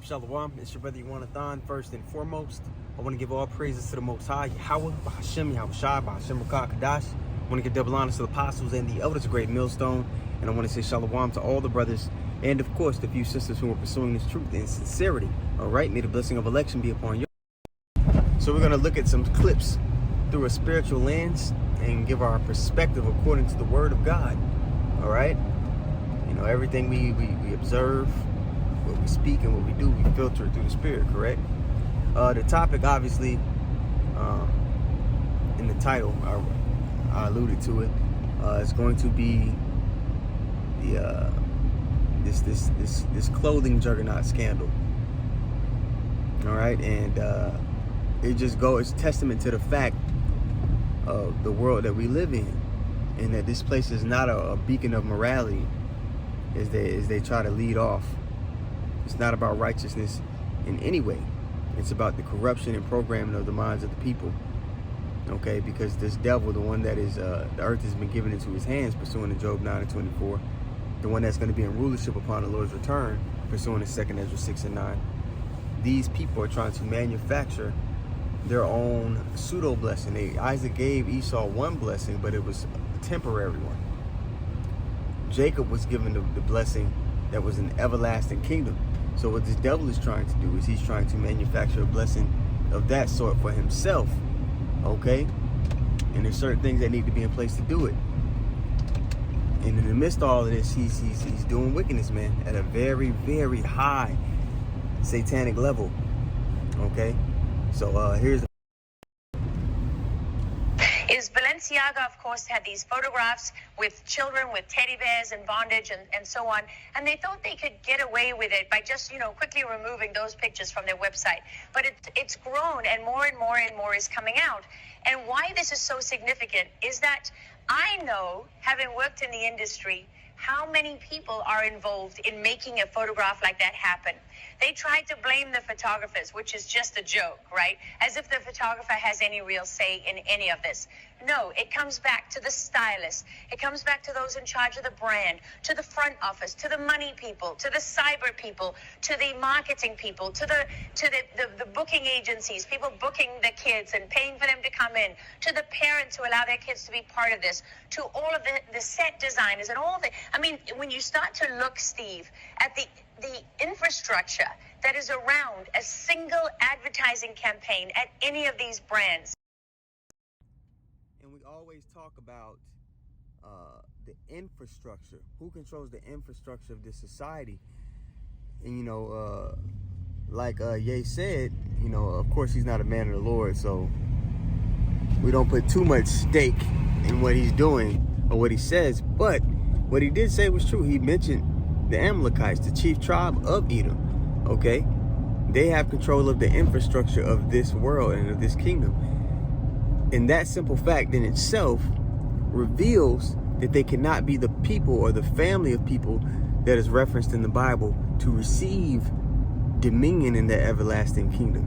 Shalom, it's your brother Thon. First and foremost, I want to give all praises to the Most High, Yahweh, Bahashem, Yahweh Shai, Bahashem Rakah Kadash. I want to give double honors to the apostles and the elders of Great Millstone. And I want to say Shalom to all the brothers and, of course, the few sisters who are pursuing this truth in sincerity. All right, may the blessing of election be upon you. So we're going to look at some clips through a spiritual lens and give our perspective according to the Word of God. All right? You know, everything we observe, what we speak and what we do, we filter it through the Spirit, correct? The topic, obviously, in the title, I alluded to it. It's going to be the this clothing juggernaut scandal. All right, and it's testament to the fact of the world that we live in, and that this place is not a beacon of morality, as they try to lead off. It's not about righteousness in any way. It's about the corruption and programming of the minds of the people. Okay, because this devil, the one that is the earth has been given into his hands, pursuant to Job 9:24, the one that's going to be in rulership upon the Lord's return, pursuant to 2 Ezra 6:9. These people are trying to manufacture their own pseudo blessing. Isaac gave Esau one blessing, but it was a temporary one. Jacob was given the blessing that was an everlasting kingdom. So what this devil is trying to do is he's trying to manufacture a blessing of that sort for himself. Okay? And there's certain things that need to be in place to do it. And in the midst of all of this, he's doing wickedness, man, at a very, very high satanic level. Okay? So here's Balenciaga, of course, had these photographs with children with teddy bears and bondage and so on, and they thought they could get away with it by just, quickly removing those pictures from their website. But it's grown, and more is coming out. And why this is so significant is that I know, having worked in the industry, how many people are involved in making a photograph like that happen. They try to blame the photographers, which is just a joke, right? As if the photographer has any real say in any of this. No, it comes back to the stylist. It comes back to those in charge of the brand, to the front office, to the money people, to the cyber people, to the marketing people, to the booking agencies, people booking the kids and paying for them to come in, to the parents who allow their kids to be part of this, to all of the set designers and all of the, when you start to look, Steve, at the infrastructure that is around a single advertising campaign at any of these brands. And we always talk about the infrastructure. Who controls the infrastructure of this society? And, like Ye said, of course he's not a man of the Lord, so we don't put too much stake in what he's doing or what he says. But what he did say was true. He mentioned the Amalekites, the chief tribe of Edom. Okay? They have control of the infrastructure of this world and of this kingdom. And that simple fact in itself reveals that they cannot be the people or the family of people that is referenced in the Bible to receive dominion in that everlasting kingdom.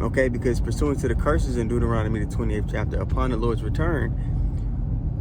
Okay? Because pursuant to the curses in Deuteronomy, the 28th chapter, upon the Lord's return,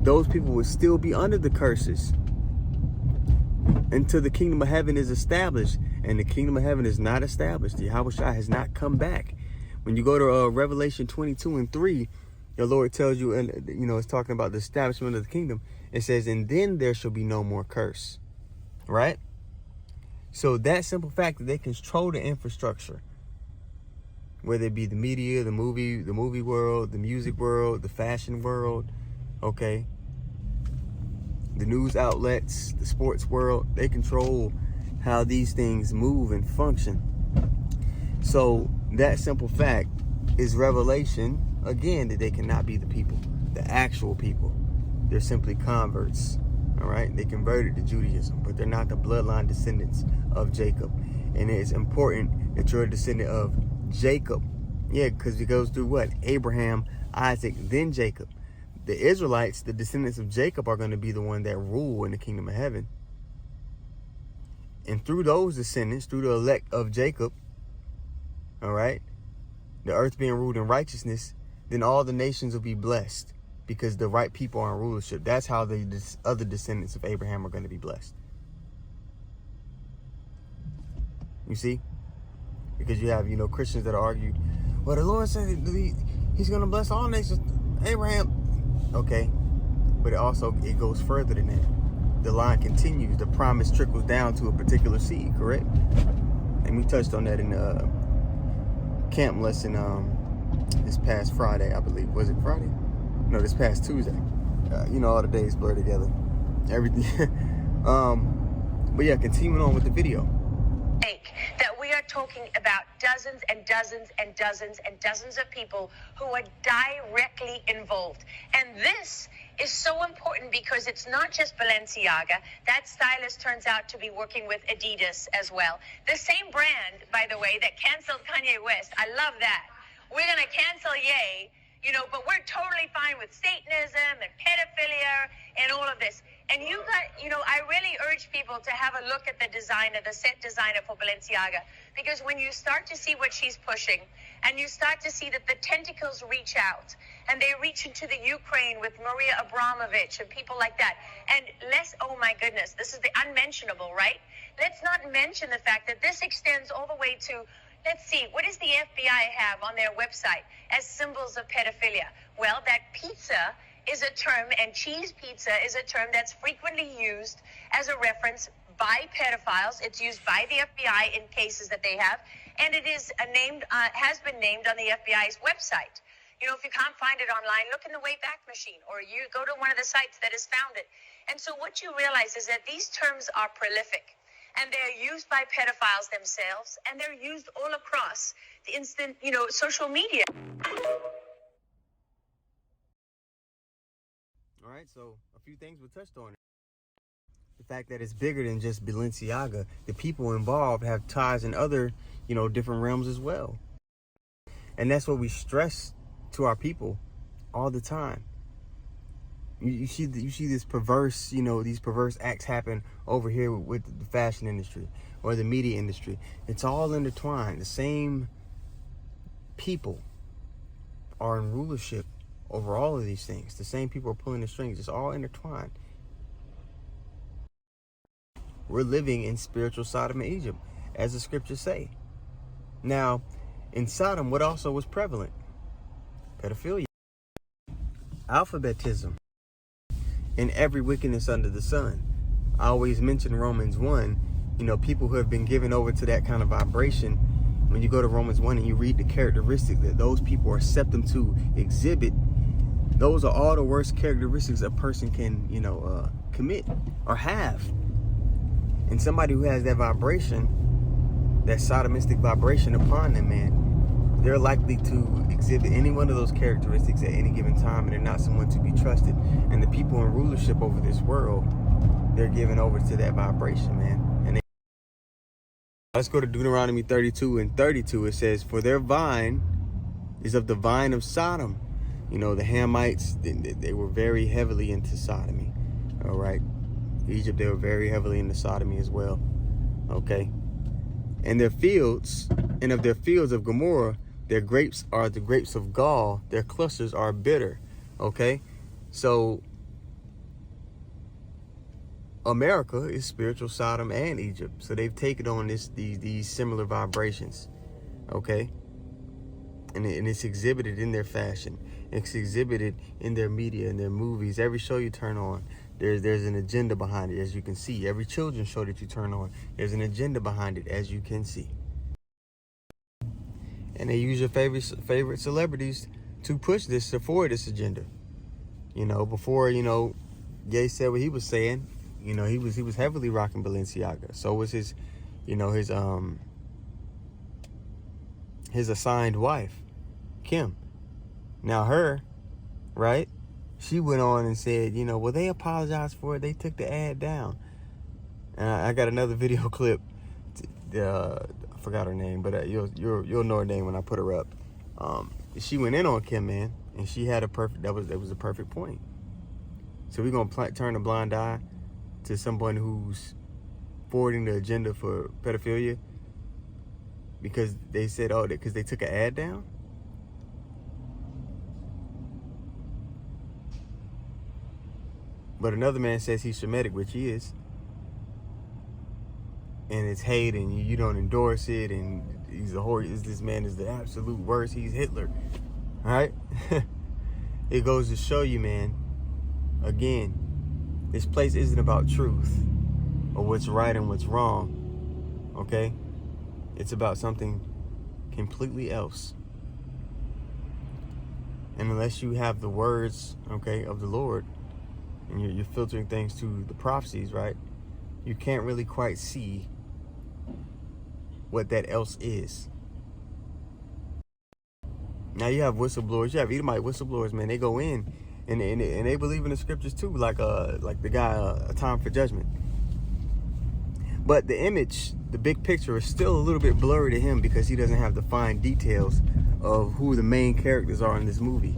those people would still be under the curses until the kingdom of heaven is established. And the kingdom of heaven is not established. The Yahweh Shai has not come back. When you go to Revelation 22:3, the Lord tells you, and it's talking about the establishment of the kingdom. It says, and then there shall be no more curse. Right? So that simple fact that they control the infrastructure, whether it be the media, the movie world, the music world, the fashion world, okay, the news outlets, the sports world, they control how these things move and function. So that simple fact is revelation, again, that they cannot be the people, the actual people. They're simply converts, all right? They converted to Judaism, but they're not the bloodline descendants of Jacob. And it's important that you're a descendant of Jacob. Yeah, because it goes through what? Abraham, Isaac, then Jacob. The Israelites, the descendants of Jacob, are going to be the one that rule in the kingdom of heaven. And through those descendants, through the elect of Jacob, all right, the earth being ruled in righteousness, then all the nations will be blessed because the right people are in rulership. That's how the other descendants of Abraham are going to be blessed. You see? Because you have, Christians that argue, well, the Lord said he's going to bless all nations. Abraham. Okay. But it goes further than that. The line continues. The promise trickles down to a particular seed, correct? And we touched on that in the camp lesson this past Friday, I believe. Was it Friday? No, this past Tuesday. All the days blur together. Everything. But yeah, continuing on with the video. That we are talking about dozens and dozens and dozens and dozens of people who are directly involved. And this is so important because it's not just Balenciaga. That stylist turns out to be working with Adidas as well. The same brand, by the way, that canceled Kanye West. I love that. We're going to cancel Ye, but we're totally fine with Satanism and pedophilia and all of this. And I really urge people to have a look at the set designer for Balenciaga, because when you start to see what she's pushing and you start to see that the tentacles reach out and they reach into the Ukraine with Maria Abramovich and people like that. And oh my goodness, this is the unmentionable, right? Let's not mention the fact that this extends all the way to, let's see, what does the FBI have on their website as symbols of pedophilia? Well, that pizza is a term, and cheese pizza is a term that's frequently used as a reference by pedophiles. It's used by the FBI in cases that they have, and it is has been named on the FBI's website. If you can't find it online, look in the Wayback Machine, or you go to one of the sites that has found it. And so what you realize is that these terms are prolific, and they're used by pedophiles themselves, and they're used all across the social media. All right, so a few things we touched on. The fact that it's bigger than just Balenciaga. The people involved have ties in other, different realms as well. And that's what we stress to our people all the time. You see this perverse, these perverse acts happen over here with the fashion industry or the media industry. It's all intertwined. The same people are in rulership over all of these things. The same people are pulling the strings. It's all intertwined. We're living in spiritual Sodom and Egypt, as the scriptures say. Now, in Sodom, what also was prevalent? Pedophilia, alphabetism, and every wickedness under the sun. I always mention Romans 1, people who have been given over to that kind of vibration. When you go to Romans 1 and you read the characteristics that those people are accustomed to exhibit, those are all the worst characteristics a person can, commit or have. And somebody who has that vibration, that sodomistic vibration upon them, man, they're likely to exhibit any one of those characteristics at any given time, and they're not someone to be trusted. And the people in rulership over this world, they're given over to that vibration, man. And let's go to Deuteronomy 32 and 32. It says, for their vine is of the vine of Sodom. The Hamites, they were very heavily into sodomy. All right. Egypt, they were very heavily into sodomy as well. Okay. And their fields, and of their fields of Gomorrah, their grapes are the grapes of gall. Their clusters are bitter. Okay. So America is spiritual Sodom and Egypt. So they've taken on these similar vibrations. Okay. And it's exhibited in their fashion. It's exhibited in their media, in their movies. Every show you turn on, there's an agenda behind it, as you can see. Every children's show that you turn on, there's an agenda behind it, as you can see. And they use your favorite celebrities to push this, to forward this agenda. Before, Ye said what he was saying, he was heavily rocking Balenciaga. So was his assigned wife, Kim. Now her, right? She went on and said, well, they apologized for it. They took the ad down. And I got another video clip. I forgot her name, but you'll know her name when I put her up. She went in on Kim, man, and she had that was a perfect point. So we're gonna turn a blind eye to someone who's forwarding the agenda for pedophilia because they said, because they took an ad down? But another man says he's Shemitic, which he is. and it's hate, and you don't endorse it, and he's a horror. This man is the absolute worst. He's Hitler. All right. It goes to show you, man. Again, this place isn't about truth or what's right and what's wrong. Okay, it's about something completely else. And unless you have the words, okay, of the Lord, and you're filtering things to the prophecies, right, you can't really quite see what that else is. Now you have whistleblowers, you have Edomite whistleblowers, man. They go in and they believe in the scriptures too, like the guy, A Time for Judgment. But the image, the big picture, is still a little bit blurry to him because he doesn't have the fine details of who the main characters are in this movie.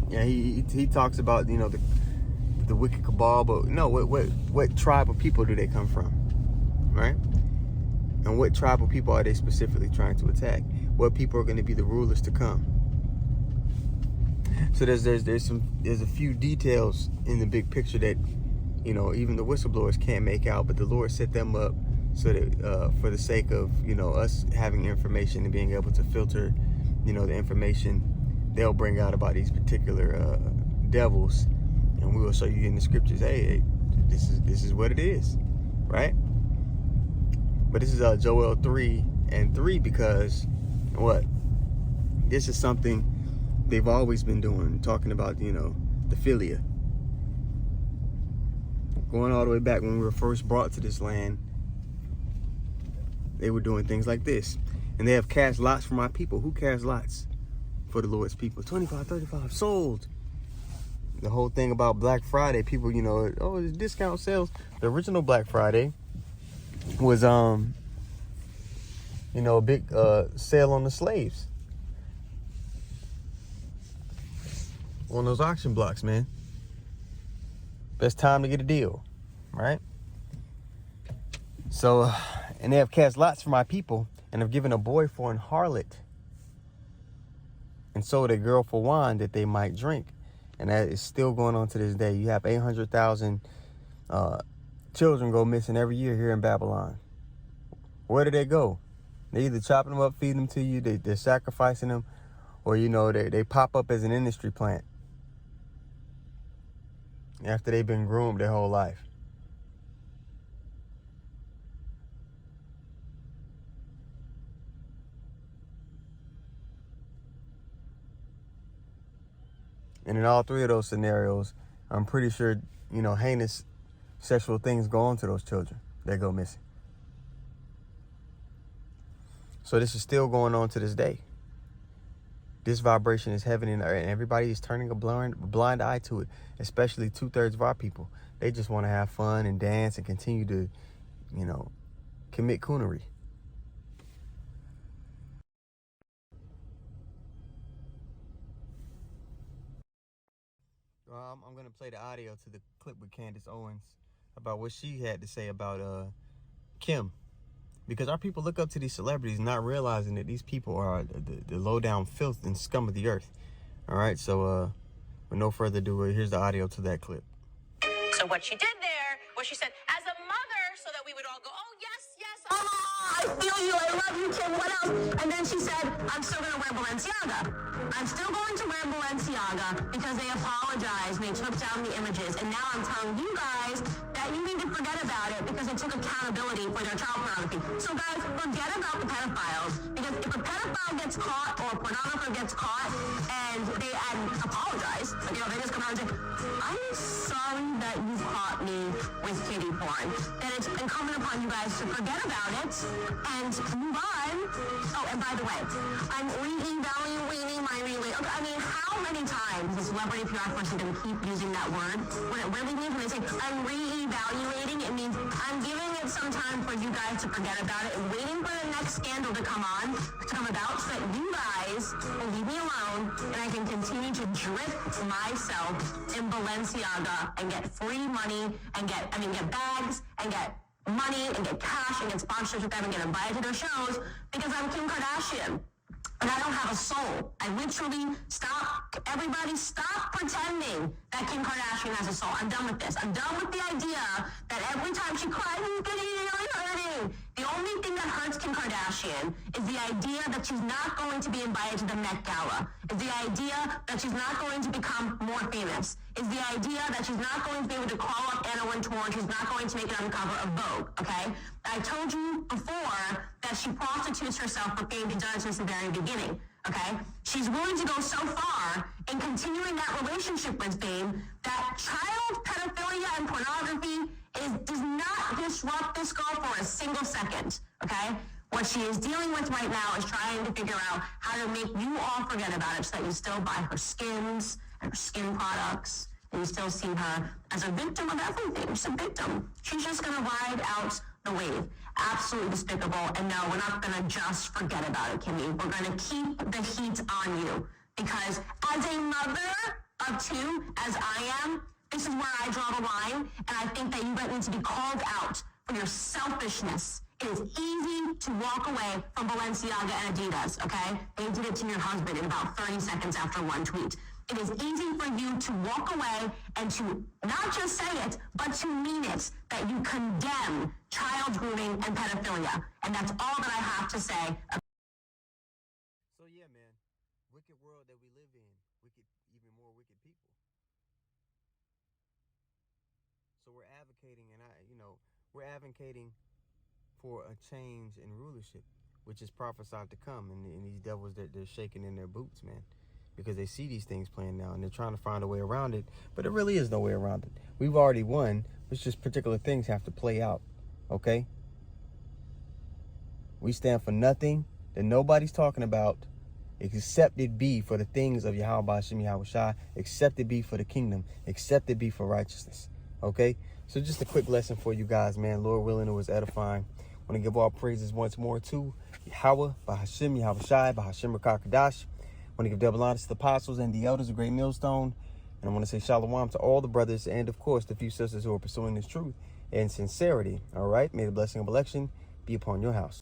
Yeah, he talks about, you know, the wicked cabal, but no, what tribe of people do they come from, right? And what tribal people are they specifically trying to attack? What people are going to be the rulers to come? So there's a few details in the big picture that, you know, even the whistleblowers can't make out, but the Lord set them up so that for the sake of, you know, us having information and being able to filter, you know, the information they'll bring out about these particular devils, and we will show you in the scriptures, hey, this is what it is, right? But this is Joel 3:3 because what? This is something they've always been doing, talking about, you know, the philia. Going all the way back when we were first brought to this land, they were doing things like this. And they have cast lots for my people. Who cast lots for the Lord's people? 25, 35, sold. The whole thing about Black Friday, people, you know, oh, it's discount sales. The original Black Friday was, you know, a big sale on the slaves. On those auction blocks, man. Best time to get a deal, right? So, and they have cast lots for my people, and have given a boy for an harlot, and sold a girl for wine that they might drink. And that is still going on to this day. You have 800,000 children go missing every year here in Babylon. Where do they go? They either chopping them up, feeding them to you, they're sacrificing them, or, you know, they pop up as an industry plant after they've been groomed their whole life. And in all three of those scenarios, I'm pretty sure, you know, heinous sexual things go on to those children that go missing. So this is still going on to this day. This vibration is heaven and earth, and everybody is turning a blind eye to it, especially 2/3 of our people. They just want to have fun and dance and continue to, you know, commit coonery. I'm going to play the audio to the clip with Candace Owens about what she had to say about Kim. Because our people look up to these celebrities, not realizing that these people are the low-down filth and scum of the earth. All right, so with no further ado, here's the audio to that clip. So what she did there was she said, as a mother, so that we would all go, oh, yes, yes, I feel you, I love you, Kim, what else? And then she said, I'm still going to wear Balenciaga. I'm still going to wear Balenciaga because they apologized and they took down the images. And now I'm telling you guys that you need to forget about it because they took accountability for their child pornography. So guys, forget about the pedophiles, because if a pedophile gets caught or a pornographer gets caught and they apologize, like, you know, they just come out and say, I'm sorry that you caught me with kiddie porn, then it's incumbent upon you guys to forget about it and move on. Oh, and by the way, I'm re-evaluating my relation. I mean, how many times is a celebrity PR person going to keep using that word? What it really means when they say, I'm re-evaluating, it means I'm giving it some time for you guys to forget about it and waiting for the next scandal to come about so that you guys will leave me alone and I can continue to drip myself in Balenciaga and get free money and get bags and get money and get cash and get sponsors with them and get invited to their shows because I'm Kim Kardashian. but I don't have a soul. I literally everybody stop pretending that Kim Kardashian has a soul. I'm done with this. I'm done with the idea that every time she cries, it's really hurting. The only thing that hurts Kim Kardashian is the idea that she's not going to be invited to the Met Gala, is the idea that she's not going to become more famous, is the idea that she's not going to be able to call up Anna Wintour and she's not going to make it on the cover of Vogue, okay? I told you before that she prostitutes herself for fame. She's done it since the very beginning, okay? She's willing to go so far in continuing that relationship with fame that child pedophilia and pornography does not disrupt this girl for a single second, okay? What she is dealing with right now is trying to figure out how to make you all forget about it so that you still buy her skins and her skin products, and you still see her as a victim of everything. She's a victim. She's just going to ride out the wave. Absolutely despicable. And no, we're not going to just forget about it, Kimmy. We're going to keep the heat on you. Because as a mother of two, as I am, this is where I draw the line. And I think that you guys need to be called out for your selfishness. It is easy to walk away from Balenciaga and Adidas, okay? They did it to your husband in about 30 seconds after one tweet. It is easy for you to walk away and to not just say it, but to mean it, that you condemn child grooming and pedophilia. And that's all that I have to say. So yeah, man, wicked world that we live in, wicked, even more wicked people. So we're advocating, we're advocating for a change in rulership, which is prophesied to come, and these devils that they're shaking in their boots, man, because they see these things playing now and they're trying to find a way around it, but there really is no way around it. We've already won. It's just particular things have to play out, okay? We stand for nothing that nobody's talking about, except it be for the things of Yahweh Hashem Yahweh Shai, except it be for the kingdom, except it be for righteousness, okay? So just a quick lesson for you guys, man. Lord willing, it was edifying. I want to give all praises once more to Yahweh, Bahashem, Yahweh Shai, Bahashem Rakakadash. I want to give double honor to the apostles and the elders of Great Millstone. And I want to say shalom to all the brothers and, of course, the few sisters who are pursuing this truth and sincerity. All right? May the blessing of election be upon your house.